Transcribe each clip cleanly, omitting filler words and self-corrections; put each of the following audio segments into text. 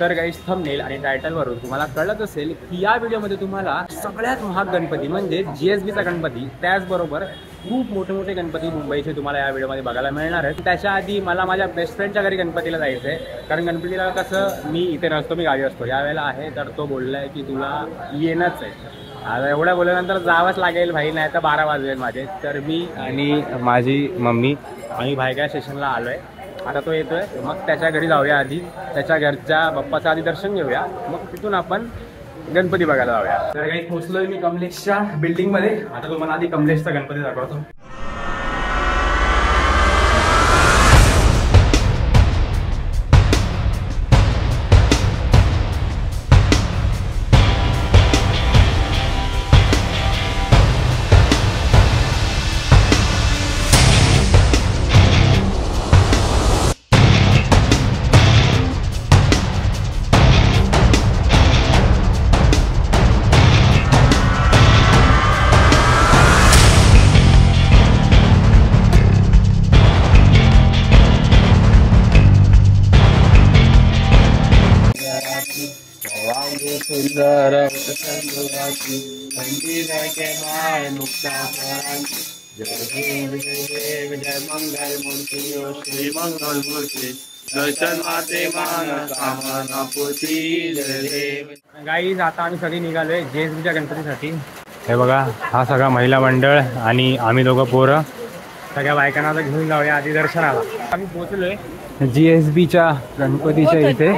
तर गाईस थंबनेल आणि टायटलवरून तुम्हाला कळत असेल की या व्हिडिओमध्ये तुम्हाला सगळ्यात महाग गणपती म्हणजे GSBचा गणपती, त्याचबरोबर खूप मोठे मोठे गणपती मुंबईचे तुम्हाला या व्हिडिओमध्ये बघायला मिळणार आहेत। त्याच्या आधी मला माझ्या बेस्ट फ्रेंडच्या घरी गणपतीला जायचं आहे, कारण गणपतीला कसं मी इथे नसतो, मी गावी असतो। यावेळेला आहे तर तो बोललाय की तुला येणंच आहे। आता एवढ्या बोलल्यानंतर जावंच लागेल भाई, नाही तर 12 वाजलेल माझे। तर मी आणि माझी मम्मी आणि भायगा स्टेशनला आलो आहे। आता तो येतोय, मग त्याच्या घरी जाऊया। आधी त्याच्या घरच्या बाप्पाचं आधी दर्शन घेऊया, मग तिथून आपण गणपती बघायला जाऊया। तर काही पोहोचलोय मी कमलेशच्या बिल्डिंगमध्ये। आता तुम्हाला आधी कमलेशचा गणपती दाखवतो। सुंदर जय मंगल मूर्ति श्री मंगल मूर्ति दर्शन माते कामना पूर्ती जय। गाईज आता आम्ही सगळी निघालोय GSBच्या गणपतीसाठी। हे बघा, हा सगळा महिला मंडळ आणि आम्ही दोघं पोरं सगळ्या बायकांना आता घेऊन जाऊया आधी दर्शनाला। आम्ही पोहोचलोय GSBच्या गणपतीच्या इथे।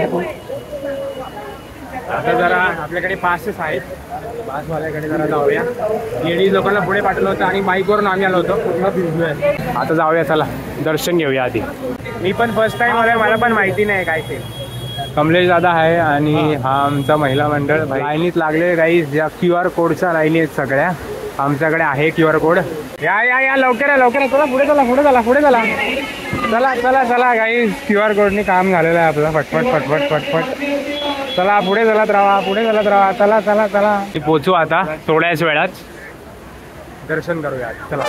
आता जरा आपल्याकडे पासेस आहेत, पासवाल्याकडे जरा जाऊया। लेडीज लोकांना पुढे पाठवलं होतं आणि बाईकवरून आम्ही आलो होतो, पूर्ण फिरलोय। आता जाऊया, चला दर्शन घेऊया आधी। मी पण फर्स्ट टाइम आलोय, मला पण माहिती नाही काय ते। कमलेश दादा आहे आणि हा आमचा महिला मंडळ। लाईनीत लागले गाईज, या QR कोडच्या लाईनी आहेत सगळ्या। आमच्याकडे आहे QR कोड। या या या लवकर या लवकर, चला पुढे चला पुढे चला पुढे चला चला चला चला गाईज, QR कोडने काम झालेलं आहे आपलं। पटपट पटपट पटपट चला, पुढे चलत राहा पुढे चलत राहा, चला चला चला। पोचू आता थोड्याच वेळात, दर्शन करूया चला।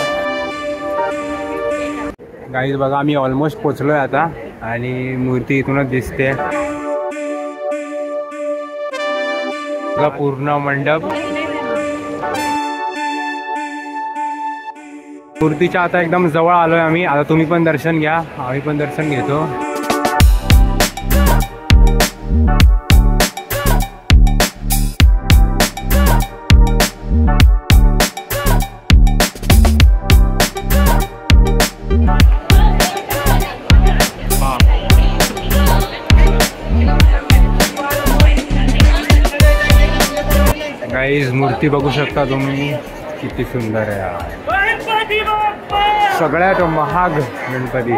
गाईज बघा, आम्ही ऑलमोस्ट पोचलोय आता आणि मूर्ती इथूनच दिसते। पूर्ण मंडप मूर्तीच्या आता एकदम जवळ आलोय आम्ही। आता तुम्ही पण दर्शन घ्या, आम्ही पण दर्शन घेतो। गाईज मूर्ती बघू शकता तुम्ही, किती सुंदर आहे। सगळ्यात महाग गणपती,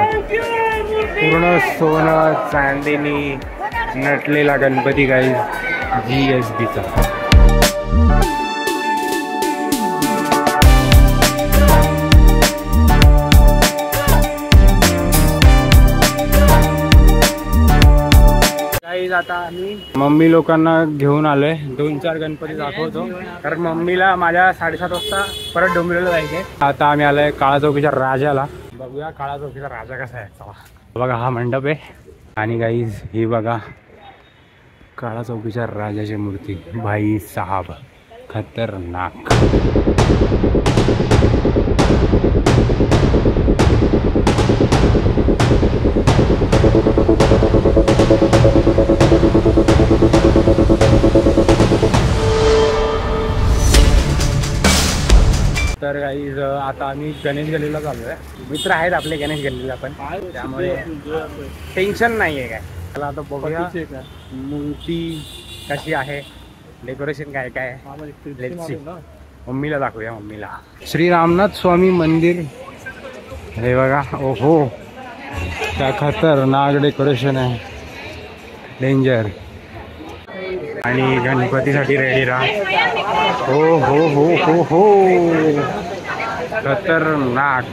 पूर्ण सोनं चांदीनी नटलेला गणपती गाईज GSBचा। आता आम्ही मम्मी लोकांना घेऊन आलोय, 2-4 गणपती दाखवतो, कारण मम्मीला माझ्या 7:30 वाजता परत डोंबिवलीला जायचंय। आता आम्ही आलोय काळा चौकीच्या राजाला, बघूया काळा चौकीचा राजा कसा आहे। चला बघा, हा मंडप आहे आणि गाईज ही बघा काळा चौकीच्या राजाची मूर्ती। भाई साहब खतरनाक। तर गाईज आता आम्ही गणेश गल्लीला चाललोय। मित्र आहेत आपले गणेश गल्लीला पण, त्यामुळे टेन्शन नाही आहे काय। चला आता बघूया मूर्ती कशी आहे, डेकोरेशन काय काय। मम्मीला दाखवूया, मम्मीला। श्री रामनाथ स्वामी मंदिर हे बघा, ओहो काय खतरनाक डेकोरेशन आहे, डेंजर। आणि गणपतीसाठी रेडी राहा। हो हो हो हो हो, खतरनाक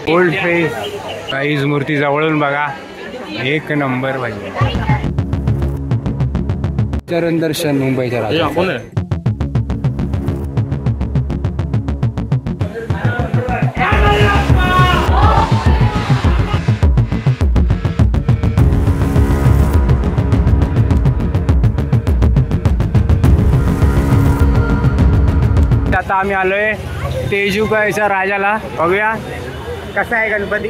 ओल्ड फेस। गाईज मूर्ती जवळून बघा, एक नंबर भाई। चरण दर्शन मुंबईच्या राजा। आता आम्ही आलोय तेजूकाच्या राजाला, बघूया कसा आहे गणपती.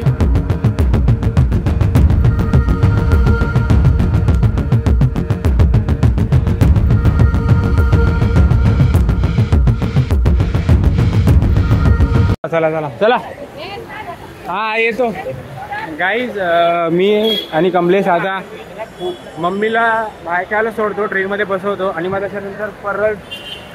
चला चला चला, हा येतो. गाईज मी आणि कमलेश आता मम्मीला बायकाला सोडतो, ट्रेनमध्ये बसवतो आणि मग त्याच्यानंतर परत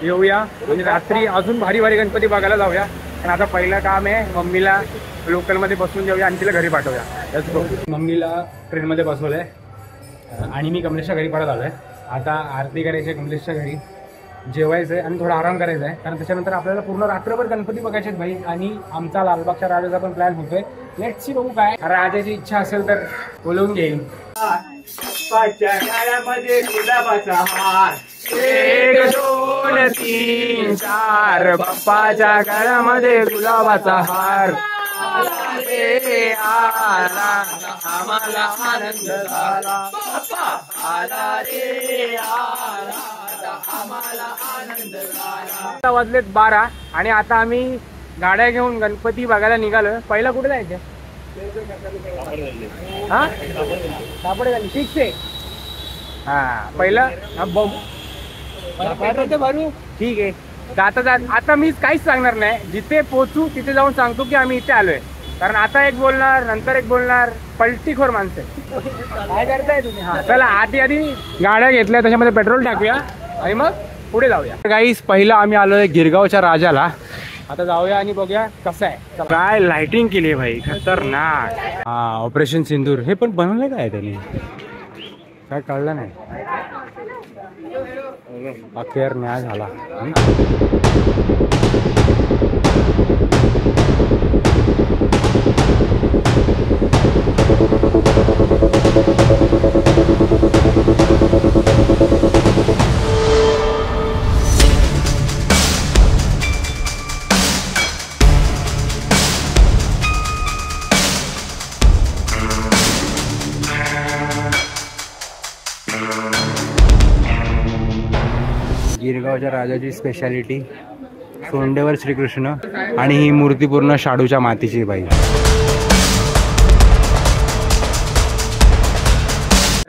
येऊया आणि रात्री अजून भारी भारी गणपती बघायला जाऊया. पण आता पहिलं काम आहे मम्मीला लोकलमध्ये बसवून जाऊया आणि तिला घरी पाठवूया. मम्मीला ट्रेनमध्ये बसवलं आहे आणि मी कमलेशच्या घरी परत आलो आहे. आता आरती करायची आहे कमलेशच्या घरी, जेवायचं आहे आणि थोडा आराम करायचा आहे, कारण त्याच्यानंतर आपल्याला पूर्ण रात्रभर गणपती बघायचे आहेत भाई. आणि आमचा लालबागच्या राजाचा पण प्लॅन होतोय. लेट्स सी, बघू काय राजाची इच्छा असेल तर बोलवून घेईन. बाप्पाच्या गळ्यामध्ये गुलाबाचा हार, 1 2 3 4, बाप्पाच्या गळ्यामध्ये गुलाबाचा हार. आला रे आला, आम्हाला आनंद झाला. बाप्पा आला रे आला, आम्हाला आनंद झाला. वाजलेत 12 आणि आता आम्ही गाड्या घेऊन गणपती बघायला निघालो. पहिला कुठे जायचं? हा कापड झाली फिक्स आहे. हा पहिलं भरू, ठीक आहे. जाता आता मी काहीच सांगणार नाही, जिथे पोहोचू तिथे जाऊन सांगतो की आम्ही इथे आलोय. कारण आता एक बोलणार नंतर एक बोलणार, पलटीखोर माणसं काय करताय तुम्ही. हा चला, आधी गाड्या घेतल्या त्याच्यामध्ये पेट्रोल टाकूया आणि मग पुढे जाऊया. गाईस पहिला आम्ही आलोय गिरगावच्या राजाला. आता जाऊया आणि बघूया कसं आहे. काय लाइटिंग केली आहे भाई, खतरनाक. हा ऑपरेशन सिंदूर हे पण बनवलं काय त्यांनी, काय कळलं नाही. अखेर न्याय झाला. गिरगावच्या राजाची स्पेशालिटी सोंडेवर श्रीकृष्ण आणि ही मूर्ती पूर्ण शाडूच्या मातीची बाई.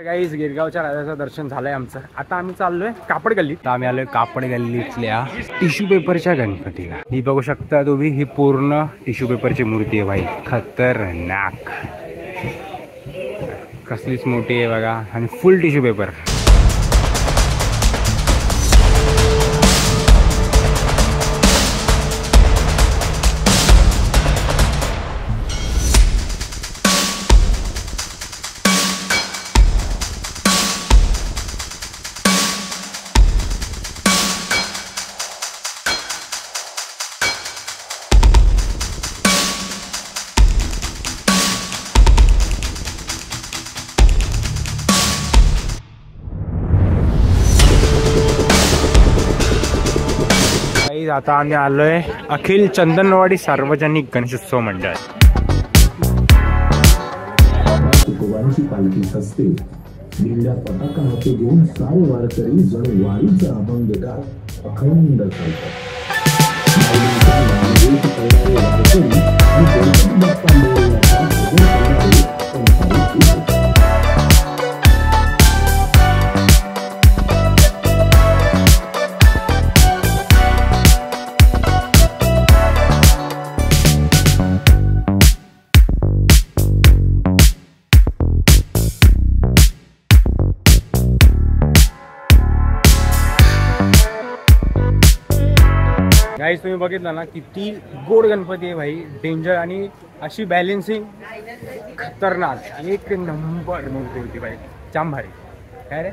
गाईस गिरगावच्या राजाचं दर्शन झालंय आमचं. आता आम्ही चाललोय कापड गल्लीत. आम्ही आलोय कापड गल्लीतल्या टिश्यू पेपरच्या गणपतीला. ही बघू शकता तुम्ही, ही पूर्ण टिश्यू पेपरची मूर्ती आहे भाई, खतरनाक. कसलीच मोठी आहे बघा आणि फुल टिश्यू पेपर. आता आम्ही आलोय अखिल चंदनवाडी सार्वजनिक गणेशोत्सव मंडळ. पालखी सस्ते दिंड्या पताका हाती घेऊन सारे वारकरी जणू वारीचा अभंग गात अखंड चालतात. गाईस तुम्ही बघितलं ना किती गोड गणपती आहे भाई, डेंजर आणि अशी बॅलेन्सिंग खतरनाक. एक नंबर मूर्ती होती भाई, जाम भारी. काय रे,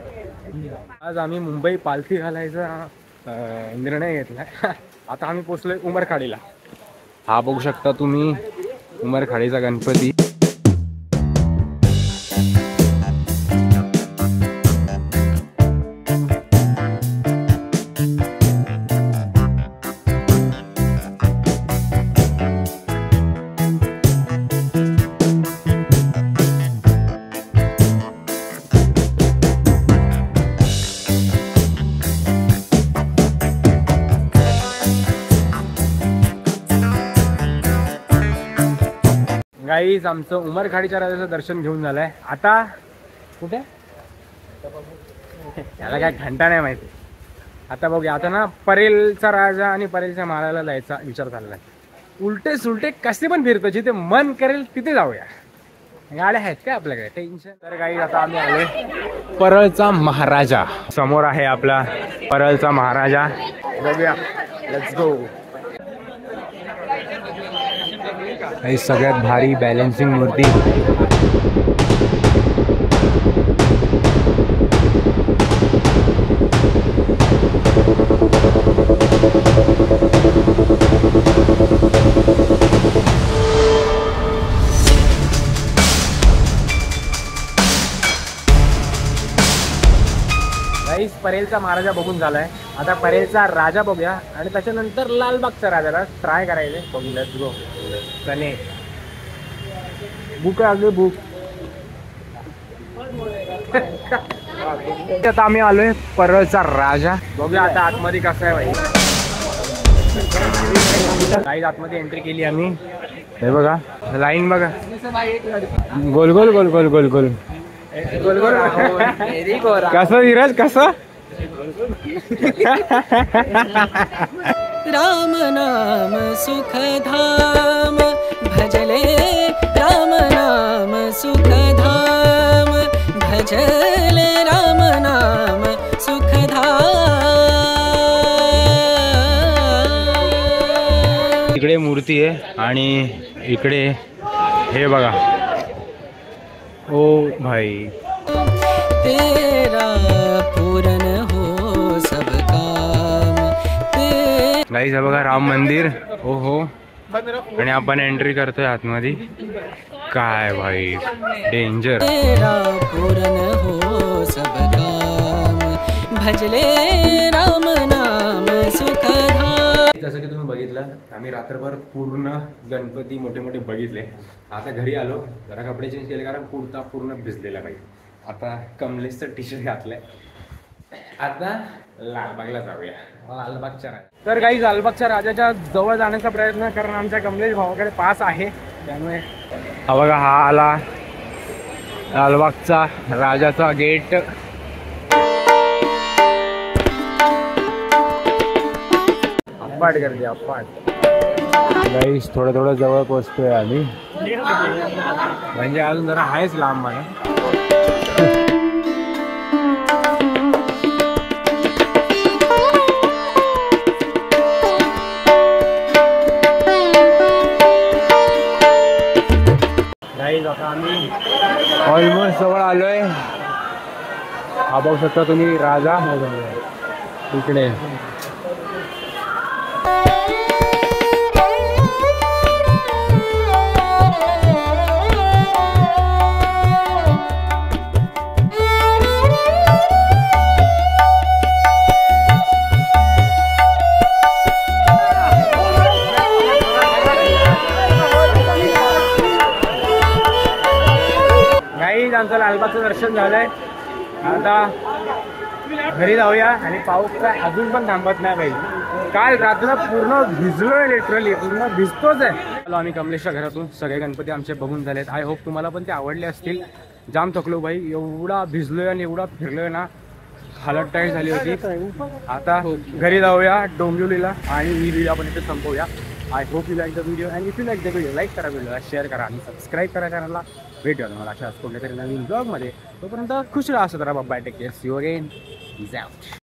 आज आम्ही मुंबई पालखी घालायचा निर्णय घेतलाय. आता आम्ही पोचलोय उमरखाडीला. हा बघू शकता तुम्ही उमरखाडीचा गणपती. गाईज आमचं उमरखाडीच्या राजाचं दर्शन घेऊन झालंय. आता कुठे याला काय घंटा नाही माहिती. आता बघूया. आता ना परेलचा राजा आणि परेलच्या महालाला जायचा विचार चाललाय. उलटे सुलटे कसे पण फिरतो, जिथे मन करेल तिथे जाऊया. गाड्या आहेत का आपल्याकडे, टेन्शन. तर गाईज आता आम्ही आलोय परळचा महाराजा. समोर आहे आपला परळचा महाराजा. बघूया, लेट्स गो. ही सगळ्यात भारी बॅलेन्सिंग मूर्ती. गाईस परेलचा महाराजा बघून झालाय. आता परेलचा राजा बघूया आणि त्याच्यानंतर लालबागचा राजाला ट्राय करायचे. बघू, लेट्स गो. चने बुक आहे बुक. आता आम्ही आलोय परळचा राजा. बघूया आता आतमध्ये कसं आहे भाई. काही आतमध्ये एंट्री केली आम्ही. हे बघा लाईन बघा. गोल गोल गोल गोल गोल गोल गोल गोल. कसं धीरज कसं. राम नाम सुखधाम भजले. राम नाम सुखधाम भजले. राम नाम सुखधाम. इकडे मूर्ती आहे आणि इकडे हे बघा. ओ भाई तेरा पूर्ण हो सब काम. गाईस हे बघा राम मंदिर. हो हो. आणि आपण एंट्री करतोय आतमध्ये. काय भाई डेंजर. तेरा पूर्ण हो सब काम भजले. राम नाम सुखधाम. जसं की तुम्ही बघितलं आम्ही रात्रभर पूर्ण गणपती मोठे मोठे बघितले. आता घरी आलो, जरा कपडे चेंज केले कारण कुर्ता पूर्ण भिजलेला पाहिजे. आता कमलेशचं टी शर्ट घातलंय. आता लालबागला जाऊया, लालबागच्या राजा. तर काही लालबागच्या राजाच्या जवळ जाण्याचा प्रयत्न, कारण आमच्या कमलेश भावाकडे पास आहे. त्यामुळे हा बघा, हा आला लालबागचा राजाचा गेट. अप्पाट गर्दी अप्पाट. गाईस थोडं थोडं जवळ पोहोचतोय आम्ही, म्हणजे अजून जरा आहेच लांब मला. गाईस आता आम्ही ऑलमोस्ट जवळ आलोय. हा बघू शकता तुम्ही राजा इकडे. आमचं लालबागचं दर्शन झालंय. आता घरी जाऊया. आणि पाऊस काय अजून पण थांबत नाही पाहिजे. काल रात्र पूर्ण भिजलोय, लिटरली पूर्ण भिजतोच आहे. आम्ही कमलेशच्या घरातून सगळे गणपती आमचे बघून झालेत. आय होप तुम्हाला पण ते आवडले असतील. जाम थकलो भाई, एवढा भिजलोय आणि एवढा फिरलोय ना, हालत टाईट झाली होती. आता घरी जाऊया डोंबिवलीला आणि ही व्हिडिओ आपण इथे संपवूया. I hope you like the video and if you like the video, like करा, व्हिडिओला शेअर करा आणि सबस्क्राईब करा चॅनलला. भेटूया तुम्हाला अशाच कोणत्या तरी नवीन ब्लॉगमध्ये. तोपर्यंत खुश राहा, असं राहा. Bye, take care, see you again.